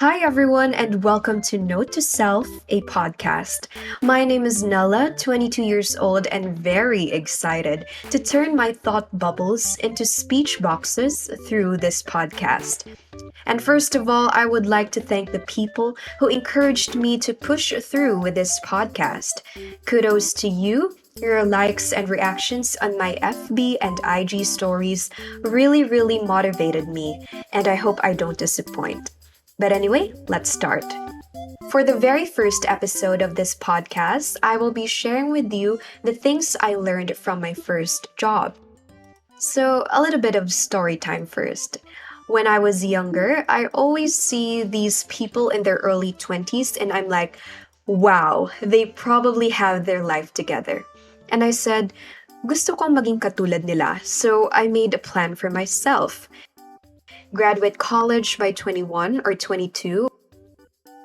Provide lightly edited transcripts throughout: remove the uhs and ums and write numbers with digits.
Hi, everyone, and welcome to Note to Self, a podcast. My name is Nella, 22 years old, and very excited to turn my thought bubbles into speech boxes through this podcast. And first of all, I would like to thank the people who encouraged me to push through with this podcast. Kudos to you. Your likes and reactions on my FB and IG stories really motivated me, and I hope I don't disappoint. But anyway, let's start. For the very first episode of this podcast, I will be sharing with you the things I learned from my first job. So, a little bit of story time first. When I was younger, I always see these people in their early 20s, and I'm like, wow, they probably have their life together. And I said, gusto kong maging katulad nila, so I made a plan for myself. Graduate college by 21 or 22.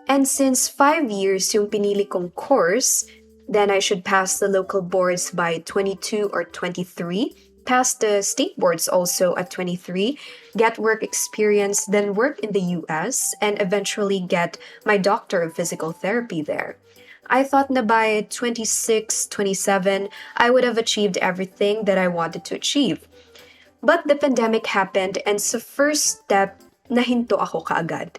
And since 5 years yung pinili kong course, then I should pass the local boards by 22 or 23, pass the state boards also at 23, get work experience, then work in the US, and eventually get my doctor of physical therapy there. I thought na by 26, 27, I would have achieved everything that I wanted to achieve. But the pandemic happened and sa first step, nahinto ako kaagad.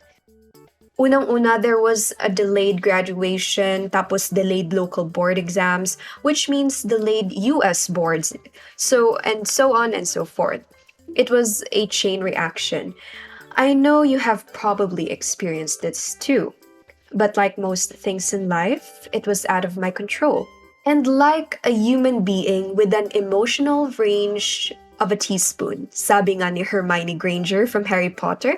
Unang-una, there was a delayed graduation, tapos delayed local board exams, which means delayed US boards, so on and so forth. It was a chain reaction. I know you have probably experienced this too. But like most things in life, it was out of my control. And like a human being with an emotional range of a teaspoon, sabi nga ni Hermione Granger from Harry Potter,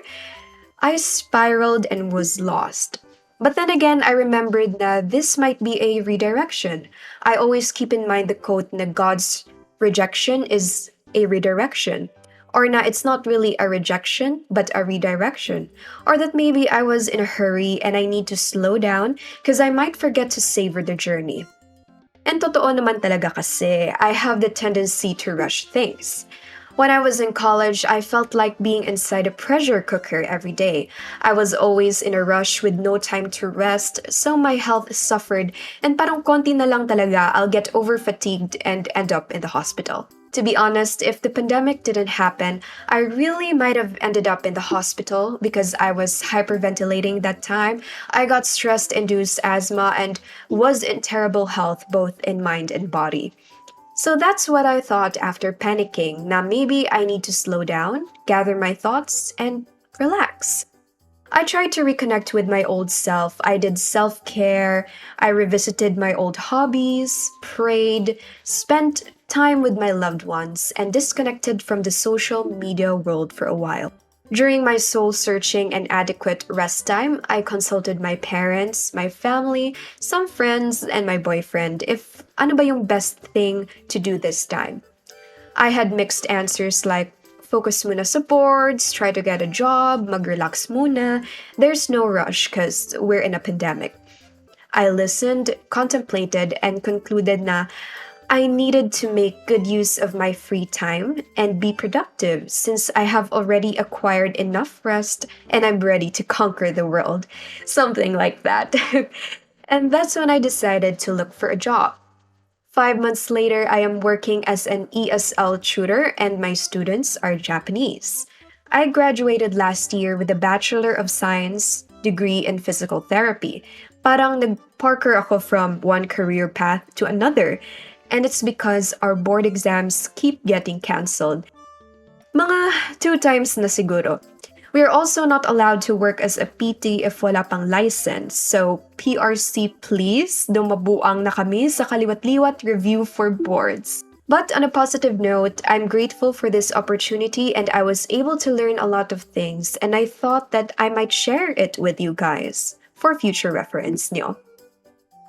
I spiraled and was lost. But then again, I remembered that this might be a redirection. I always keep in mind the quote na God's rejection is a redirection. Or na it's not really a rejection, but a redirection. Or that maybe I was in a hurry and I need to slow down because I might forget to savor the journey. And totoo naman talaga kasi, I have the tendency to rush things. When I was in college, I felt like being inside a pressure cooker every day. I was always in a rush with no time to rest, so my health suffered, and parang konti na lang talaga I'll get over-fatigued and end up in the hospital. To be honest, if the pandemic didn't happen, I really might have ended up in the hospital because I was hyperventilating that time. I got stress-induced asthma and was in terrible health both in mind and body. So that's what I thought after panicking. Now maybe I need to slow down, gather my thoughts, and relax. I tried to reconnect with my old self. I did self care, I revisited my old hobbies, prayed, spent time with my loved ones, and disconnected from the social media world for a while. During my soul searching and adequate rest time, I consulted my parents, my family, some friends, and my boyfriend if ano ba yung best thing to do this time. I had mixed answers like focus muna sa boards, try to get a job, mag-relax muna. There's no rush because we're in a pandemic. I listened, contemplated, and concluded na I needed to make good use of my free time and be productive since I have already acquired enough rest and I'm ready to conquer the world. Something like that. And that's when I decided to look for a job. 5 months later, I am working as an ESL tutor and my students are Japanese. I graduated last year with a Bachelor of Science degree in physical therapy. Parang nag-parker ako from one career path to another. And it's because our board exams keep getting cancelled. Mga 2 times na siguro. We are also not allowed to work as a PT if wala pang license. So, PRC please, dumabuang na kami sa kaliwat-liwat review for boards. But on a positive note, I'm grateful for this opportunity and I was able to learn a lot of things and I thought that I might share it with you guys for future reference nyo.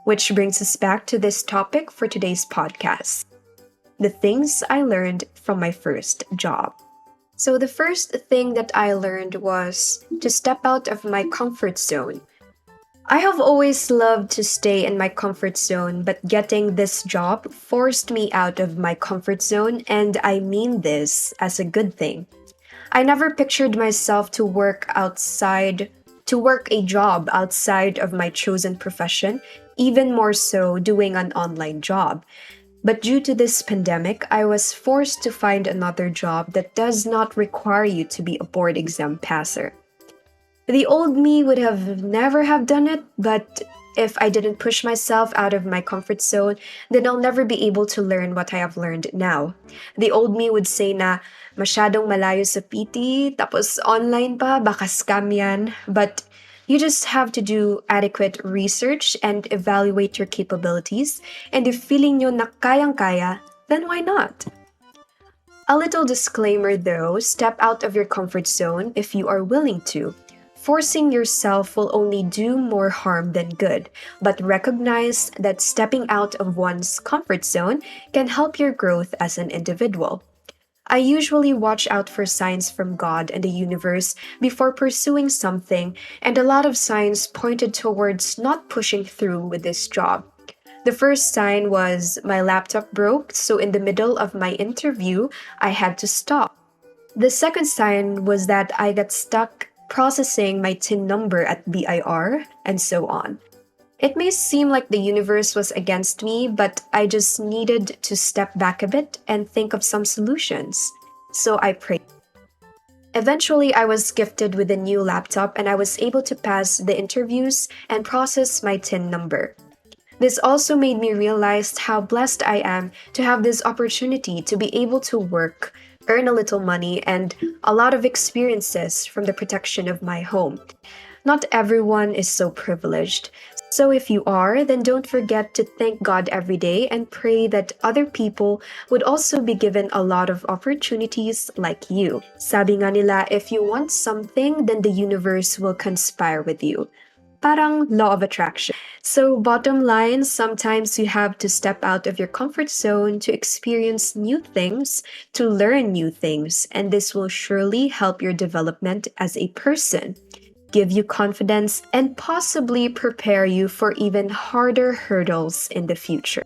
Which brings us back to this topic for today's podcast. The things I learned from my first job. So the first thing that I learned was to step out of my comfort zone. I have always loved to stay in my comfort zone, but getting this job forced me out of my comfort zone, and I mean this as a good thing. I never pictured myself to work outside to work a job outside of my chosen profession, even more so doing an online job. But due to this pandemic, I was forced to find another job that does not require you to be a board exam passer. The old me would have never have done it, but if I didn't push myself out of my comfort zone, then I'll never be able to learn what I have learned now. The old me would say na masyadong malayo sa PT, tapos online pa, baka scam yan. But you just have to do adequate research and evaluate your capabilities. And if feeling nyo na kayang-kaya, then why not? A little disclaimer though, step out of your comfort zone if you are willing to. Forcing yourself will only do more harm than good, but recognize that stepping out of one's comfort zone can help your growth as an individual. I usually watch out for signs from God and the universe before pursuing something, and a lot of signs pointed towards not pushing through with this job. The first sign was my laptop broke, so in the middle of my interview, I had to stop. The second sign was that I got stuck processing my TIN number at BIR, and so on. It may seem like the universe was against me, but I just needed to step back a bit and think of some solutions. So I prayed. Eventually, I was gifted with a new laptop and I was able to pass the interviews and process my TIN number. This also made me realize how blessed I am to have this opportunity to be able to work, earn a little money, and a lot of experiences from the protection of my home. Not everyone is so privileged. So if you are, then don't forget to thank God every day and pray that other people would also be given a lot of opportunities like you. Sabi nga nila, if you want something, then the universe will conspire with you. Parang law of attraction. So bottom line, sometimes you have to step out of your comfort zone to experience new things, to learn new things, and this will surely help your development as a person, give you confidence, and possibly prepare you for even harder hurdles in the future.